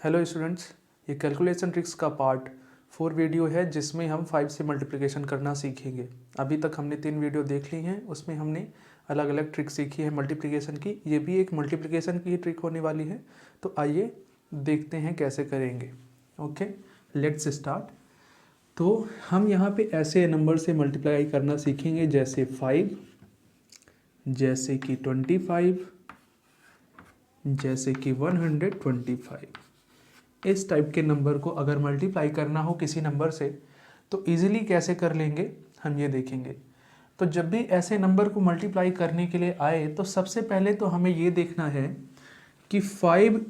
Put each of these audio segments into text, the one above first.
Hello students, ये calculation tricks का part 4 video है जिसमें हम 5 से मल्टीप्लिकेशन करना सीखेंगे। अभी तक हमने 3 वीडियो देख ली हैं, उसमें हमने अलग अलग ट्रिक सीखी है मल्टीप्लिकेशन की। ये भी एक मल्टीप्लिकेशन की ही ट्रिक होने वाली है, तो आइए देखते हैं कैसे करेंगे। Okay, let's start. तो हम यहाँ पे ऐसे नंबर से मल्टीप्लाई करना सीखेंगे जैसे 5, जैसे कि 25, जैसे कि 125। इस टाइप के नंबर को अगर मल्टीप्लाई करना हो किसी नंबर से तो इजीली कैसे कर लेंगे हम ये देखेंगे। तो जब भी ऐसे नंबर को मल्टीप्लाई करने के लिए आए तो सबसे पहले तो हमें ये देखना है कि 5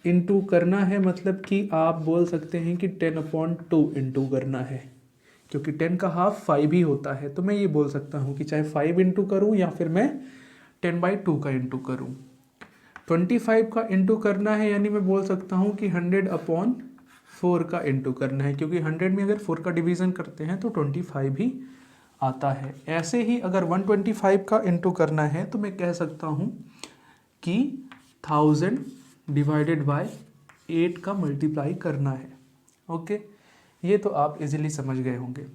इंटू करना है, मतलब कि आप बोल सकते हैं कि 10/2 इंटू करना है, क्योंकि 10 का हाफ 5 ही होता है। तो मैं ये बोल सकता हूँ कि चाहे 5 इंटू करूँ या फिर मैं 10/2 का इंटू करूँ। 25 का इंटू करना है, यानी मैं बोल सकता हूँ कि 100/4 का इंटू करना है, क्योंकि 100 में अगर 4 का डिवीज़न करते हैं तो 25 ही आता है। ऐसे ही अगर 125 का इंटू करना है तो मैं कह सकता हूँ कि 1000 डिवाइडेड बाय 8 का मल्टीप्लाई करना है। ओके, ये तो आप इजीली समझ गए होंगे।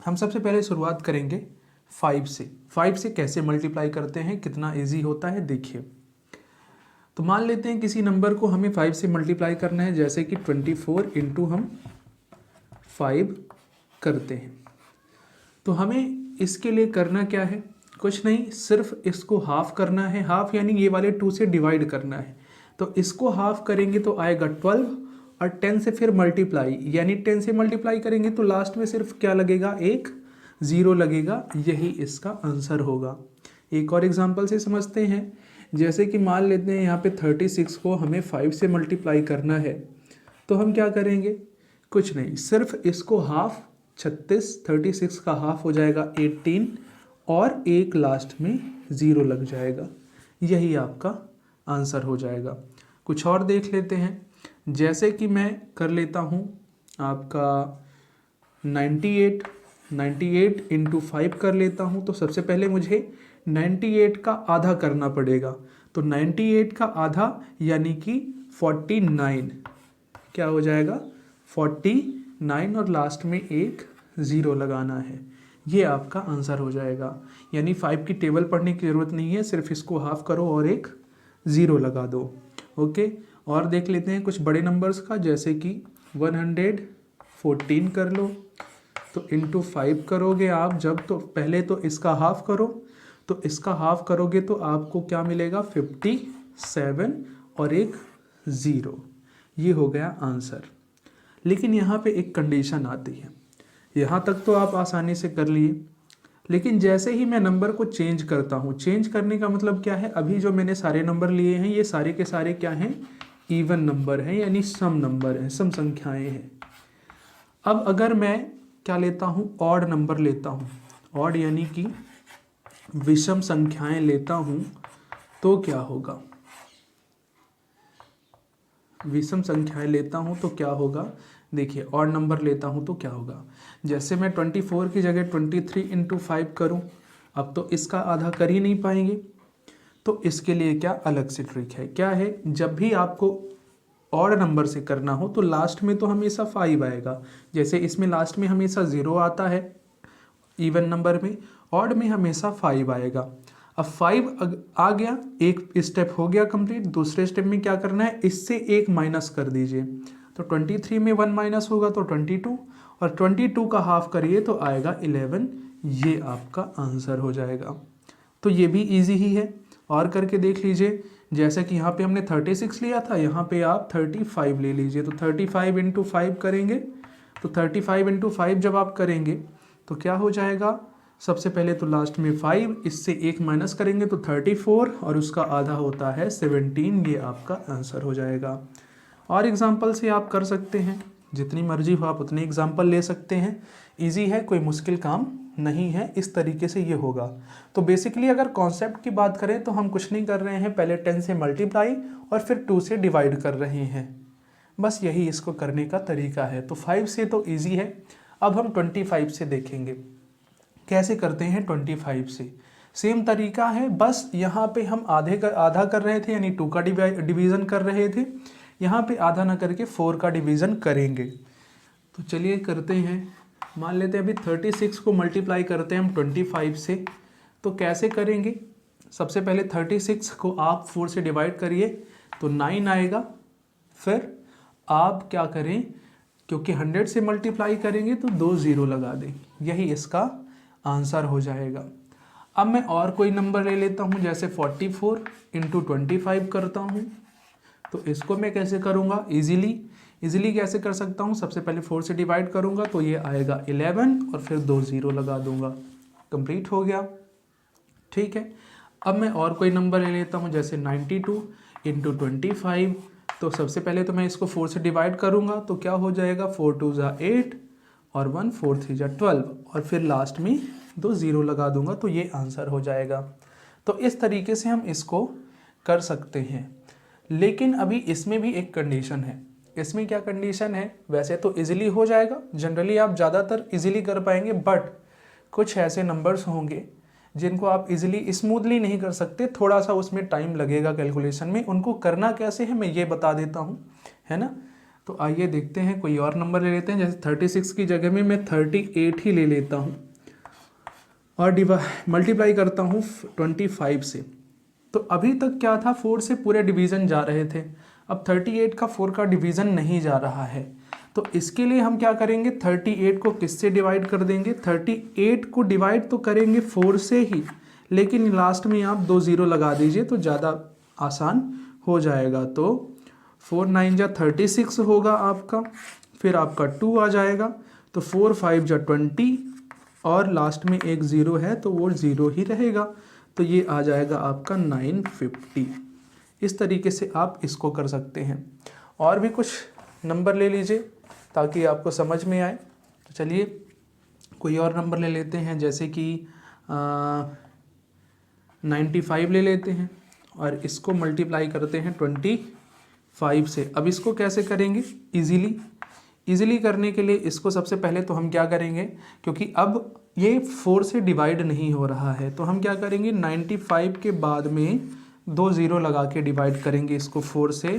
हम सबसे पहले शुरुआत करेंगे 5 से। 5 से कैसे मल्टीप्लाई करते हैं, कितना ईजी होता है देखिए। तो मान लेते हैं किसी नंबर को हमें 5 से मल्टीप्लाई करना है, जैसे कि 24 इंटू हम 5 करते हैं। तो हमें इसके लिए करना क्या है, कुछ नहीं, सिर्फ इसको हाफ करना है। हाफ यानी ये वाले 2 से डिवाइड करना है। तो इसको हाफ करेंगे तो आएगा 12 और 10 से फिर मल्टीप्लाई, यानी 10 से मल्टीप्लाई करेंगे तो लास्ट में सिर्फ क्या लगेगा, एक 0 लगेगा। यही इसका आंसर होगा। एक और एग्जांपल से समझते हैं। जैसे कि मान लेते हैं यहाँ पे 36 को हमें 5 से मल्टीप्लाई करना है, तो हम क्या करेंगे, कुछ नहीं, सिर्फ इसको हाफ 36 का हाफ हो जाएगा 18 और एक लास्ट में 0 लग जाएगा। यही आपका आंसर हो जाएगा। कुछ और देख लेते हैं। जैसे कि मैं कर लेता हूँ आपका 98 इंटू 5 कर लेता हूँ। तो सबसे पहले मुझे 98 का आधा करना पड़ेगा। तो 98 का आधा यानी कि 49 क्या हो जाएगा, 49 और लास्ट में एक 0 लगाना है। ये आपका आंसर हो जाएगा। यानी 5 की टेबल पढ़ने की ज़रूरत नहीं है, सिर्फ इसको हाफ करो और एक 0 लगा दो। ओके, और देख लेते हैं कुछ बड़े नंबर्स का। जैसे कि 114 कर लो, तो इंटू 5 करोगे आप जब, तो पहले तो इसका हाफ करो। तो इसका हाफ करोगे तो आपको क्या मिलेगा, 57 और एक 0। ये हो गया आंसर। लेकिन यहाँ पे एक कंडीशन आती है। यहाँ तक तो आप आसानी से कर लिए, लेकिन जैसे ही मैं नंबर को चेंज करता हूँ, चेंज करने का मतलब क्या है, अभी जो मैंने सारे नंबर लिए हैं ये सारे के सारे क्या हैं, इवन नंबर हैं, यानी सम नंबर हैं, सम संख्याएं हैं। अब अगर मैं क्या लेता हूँ, ऑड नंबर लेता हूँ, ऑड यानी कि विषम संख्याएं लेता हूँ, तो क्या होगा, विषम संख्याएं लेता हूँ तो क्या होगा, देखिए ऑड नंबर लेता हूँ तो क्या होगा। जैसे मैं 24 की जगह 23 इंटू 5 करूँ, अब तो इसका आधा कर ही नहीं पाएंगे। तो इसके लिए क्या अलग से ट्रिक है, क्या है, जब भी आपको ऑड नंबर से करना हो तो लास्ट में तो हमेशा 5 आएगा। जैसे इसमें लास्ट में हमेशा 0 आता है इवन नंबर में, ऑड में हमेशा 5 आएगा। अब 5 आ गया, एक स्टेप हो गया कंप्लीट। दूसरे स्टेप में क्या करना है, इससे एक माइनस कर दीजिए। तो 23 में 1 माइनस होगा तो 22, और 22 का हाफ करिए तो आएगा 11। ये आपका आंसर हो जाएगा। तो ये भी इजी ही है, और करके देख लीजिए। जैसे कि यहाँ पे हमने 36 लिया था, यहाँ पे आप 35 ले लीजिए। तो 35 इंटू 5 करेंगे, तो 35 इंटू 5 जब आप करेंगे तो क्या हो जाएगा, सबसे पहले तो लास्ट में 5, इससे एक माइनस करेंगे तो 34, और उसका आधा होता है 17। ये आपका आंसर हो जाएगा। और एग्जाम्पल से आप कर सकते हैं, जितनी मर्जी हो आप उतनी एग्जाम्पल ले सकते हैं। इजी है, कोई मुश्किल काम नहीं है। इस तरीके से ये होगा। तो बेसिकली अगर कॉन्सेप्ट की बात करें तो हम कुछ नहीं कर रहे हैं, पहले 10 से मल्टीप्लाई और फिर 2 से डिवाइड कर रहे हैं। बस यही इसको करने का तरीका है। तो 5 से तो ईजी है। अब हम 25 से देखेंगे कैसे करते हैं। 25 से सेम तरीका है, बस यहाँ पे हम आधा कर रहे थे, यानी 2 का डिवीज़न कर रहे थे। यहाँ पे आधा ना करके 4 का डिवीज़न करेंगे। तो चलिए करते हैं। मान लेते हैं अभी 36 को मल्टीप्लाई करते हैं हम 25 से। तो कैसे करेंगे? सबसे पहले 36 को आप 4 से डिवाइड करिए तो 9 आएगा। फिर आप क्या करें, क्योंकि 100 से मल्टीप्लाई करेंगे तो 2 0 लगा दें, यही इसका आंसर हो जाएगा। अब मैं और कोई नंबर ले लेता हूँ, जैसे 44 इंटू 25 करता हूँ। तो इसको मैं कैसे करूँगा? इजीली कैसे कर सकता हूँ? सबसे पहले 4 से डिवाइड करूँगा तो ये आएगा 11 और फिर 2 0 लगा दूंगा, कंप्लीट हो गया। ठीक है, अब मैं और कोई नंबर ले लेता हूँ, जैसे 92 इंटू 25। तो सबसे पहले तो मैं इसको 4 से डिवाइड करूँगा तो क्या हो जाएगा, 4 2 ज़ा 8 और 1 4 3 ज़ा 12 और फिर लास्ट में 2 0 लगा दूंगा तो ये आंसर हो जाएगा। तो इस तरीके से हम इसको कर सकते हैं। लेकिन अभी इसमें भी एक कंडीशन है। इसमें क्या कंडीशन है? वैसे तो इजीली हो जाएगा, जनरली आप ज़्यादातर इजीली कर पाएंगे, बट कुछ ऐसे नंबर्स होंगे जिनको आप इजीली स्मूथली नहीं कर सकते, थोड़ा सा उसमें टाइम लगेगा कैलकुलेशन में। उनको करना कैसे है मैं ये बता देता हूँ, है ना। तो आइए देखते हैं, कोई और नंबर ले लेते हैं। जैसे 36 की जगह में मैं 38 ही ले लेता हूँ और मल्टीप्लाई करता हूँ 25 से। तो अभी तक क्या था, 4 से पूरे डिवीज़न जा रहे थे, अब 38 का 4 का डिवीज़न नहीं जा रहा है। तो इसके लिए हम क्या करेंगे, 38 को किससे डिवाइड कर देंगे? 38 को डिवाइड तो करेंगे 4 से ही, लेकिन लास्ट में आप 2 0 लगा दीजिए तो ज़्यादा आसान हो जाएगा। तो 4 9 जा 36 होगा आपका, फिर आपका 2 आ जाएगा, तो 4 5 जा 20 और लास्ट में एक 0 है तो वो 0 ही रहेगा, तो ये आ जाएगा आपका 950। इस तरीके से आप इसको कर सकते हैं। और भी कुछ नंबर ले लीजिए ताकि आपको समझ में आए। तो चलिए कोई और नंबर ले लेते हैं, जैसे कि 95 ले लेते हैं और इसको मल्टीप्लाई करते हैं 25 से। अब इसको कैसे करेंगे? इजीली करने के लिए इसको सबसे पहले तो हम क्या करेंगे, क्योंकि अब ये 4 से डिवाइड नहीं हो रहा है, तो हम क्या करेंगे, 95 के बाद में 2 0 लगा के डिवाइड करेंगे इसको 4 से।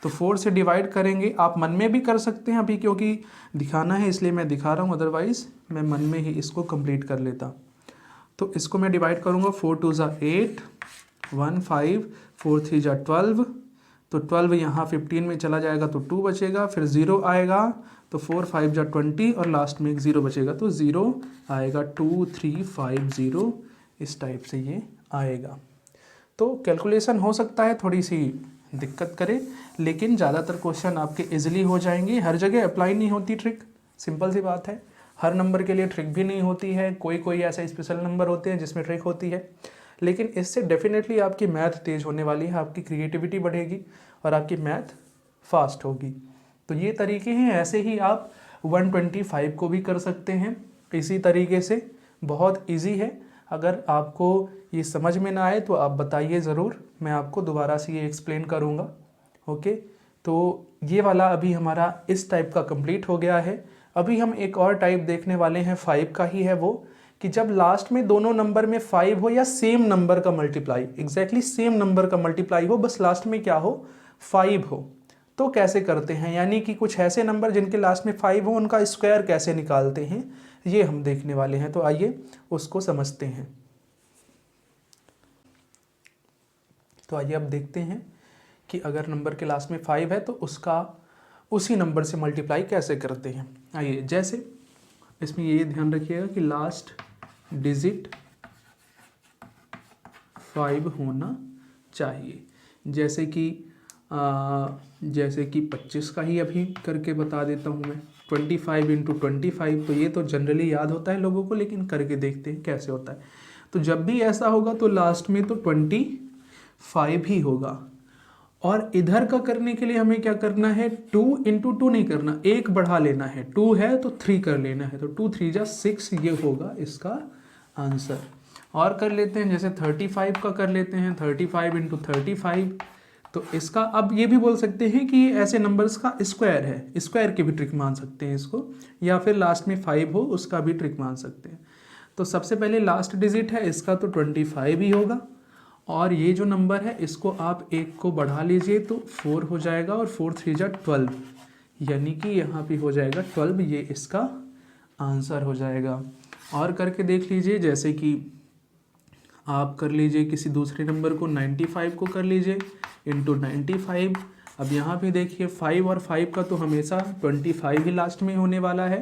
तो 4 से डिवाइड करेंगे, आप मन में भी कर सकते हैं, अभी क्योंकि दिखाना है इसलिए मैं दिखा रहा हूँ, अदरवाइज़ मैं मन में ही इसको कंप्लीट कर लेता। तो इसको मैं डिवाइड करूँगा, 4 2 ज़ा 8 1 5 4 3 ज़ा 12, तो 12 यहाँ 15 में चला जाएगा तो 2 बचेगा, फिर 0 आएगा तो 4 5 जा 20 और लास्ट में एक 0 बचेगा तो 0 आएगा, 2 3 5 0 इस टाइप से ये आएगा। तो कैलकुलेशन हो सकता है थोड़ी सी दिक्कत करे, लेकिन ज़्यादातर क्वेश्चन आपके इजीली हो जाएंगे। हर जगह अप्लाई नहीं होती ट्रिक, सिंपल सी बात है। हर नंबर के लिए ट्रिक भी नहीं होती है, कोई ऐसे स्पेशल नंबर होते हैं जिसमें ट्रिक होती है, लेकिन इससे डेफिनेटली आपकी मैथ तेज़ होने वाली है, आपकी क्रिएटिविटी बढ़ेगी और आपकी मैथ फास्ट होगी। तो ये तरीके हैं, ऐसे ही आप 125 को भी कर सकते हैं इसी तरीके से, बहुत इजी है। अगर आपको ये समझ में ना आए तो आप बताइए ज़रूर, मैं आपको दोबारा से ये एक्सप्लेन करूँगा। ओके, तो ये वाला अभी हमारा इस टाइप का कंप्लीट हो गया है। अभी हम एक और टाइप देखने वाले हैं, 5 का ही है वो, कि जब लास्ट में दोनों नंबर में 5 हो या सेम नंबर का मल्टीप्लाई, एग्जैक्टली सेम नंबर का मल्टीप्लाई हो, बस लास्ट में क्या हो, 5 हो, तो कैसे करते हैं। यानी कि कुछ ऐसे नंबर जिनके लास्ट में 5 हो, उनका स्क्वायर कैसे निकालते हैं, ये हम देखने वाले हैं। तो आइए उसको समझते हैं। तो आइए अब देखते हैं कि अगर नंबर के लास्ट में 5 है तो उसका उसी नंबर से मल्टीप्लाई कैसे करते हैं। आइए, जैसे इसमें ये ध्यान रखिएगा कि लास्ट डिजिट 5 होना चाहिए। जैसे कि 25 का ही अभी करके बता देता हूँ मैं, 25 इंटू 25, तो ये तो जनरली याद होता है लोगों को, लेकिन करके देखते हैं कैसे होता है। तो जब भी ऐसा होगा तो लास्ट में तो 25 ही होगा। और इधर का करने के लिए हमें क्या करना है, 2 इंटू 2 नहीं करना, एक बढ़ा लेना है, 2 है तो 3 कर लेना है, तो 2 3 जा 6 ये होगा इसका आंसर। और कर लेते हैं, जैसे 35 का कर लेते हैं, 35 इंटू 35, तो इसका अब ये भी बोल सकते हैं कि ऐसे नंबर्स का स्क्वायर है, स्क्वायर की भी ट्रिक मान सकते हैं इसको, या फिर लास्ट में 5 हो उसका भी ट्रिक मान सकते हैं। तो सबसे पहले लास्ट डिजिट है इसका तो 25 ही होगा, और ये जो नंबर है इसको आप एक को बढ़ा लीजिए तो 4 हो जाएगा और 4 3 जा 12, यानी कि यहाँ पे हो जाएगा 12, ये इसका आंसर हो जाएगा। और करके देख लीजिए, जैसे कि आप कर लीजिए किसी दूसरे नंबर को 95 को कर लीजिए इंटू 95। अब यहाँ पे देखिए 5 और 5 का तो हमेशा 25 ही लास्ट में होने वाला है।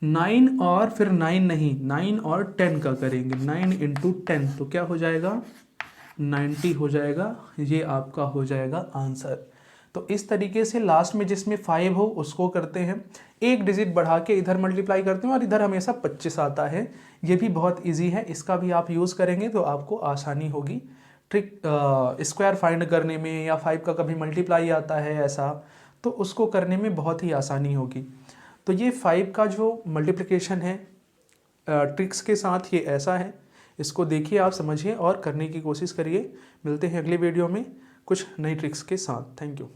9 और फिर 9 नहीं, 9 और 10 का करेंगे, 9 इंटू 10 तो क्या हो जाएगा 90 हो जाएगा, ये आपका हो जाएगा आंसर। तो इस तरीके से लास्ट में जिसमें 5 हो उसको करते हैं, एक डिजिट बढ़ा के इधर मल्टीप्लाई करते हैं और इधर हमेशा 25 आता है। ये भी बहुत इजी है, इसका भी आप यूज़ करेंगे तो आपको आसानी होगी ट्रिक स्क्वायर फाइंड करने में, या 5 का कभी मल्टीप्लाई आता है ऐसा, तो उसको करने में बहुत ही आसानी होगी। तो ये 5 का जो मल्टीप्लिकेशन है ट्रिक्स के साथ ये ऐसा है, इसको देखिए आप समझिए और करने की कोशिश करिए। मिलते हैं अगले वीडियो में कुछ नई ट्रिक्स के साथ। Thank you.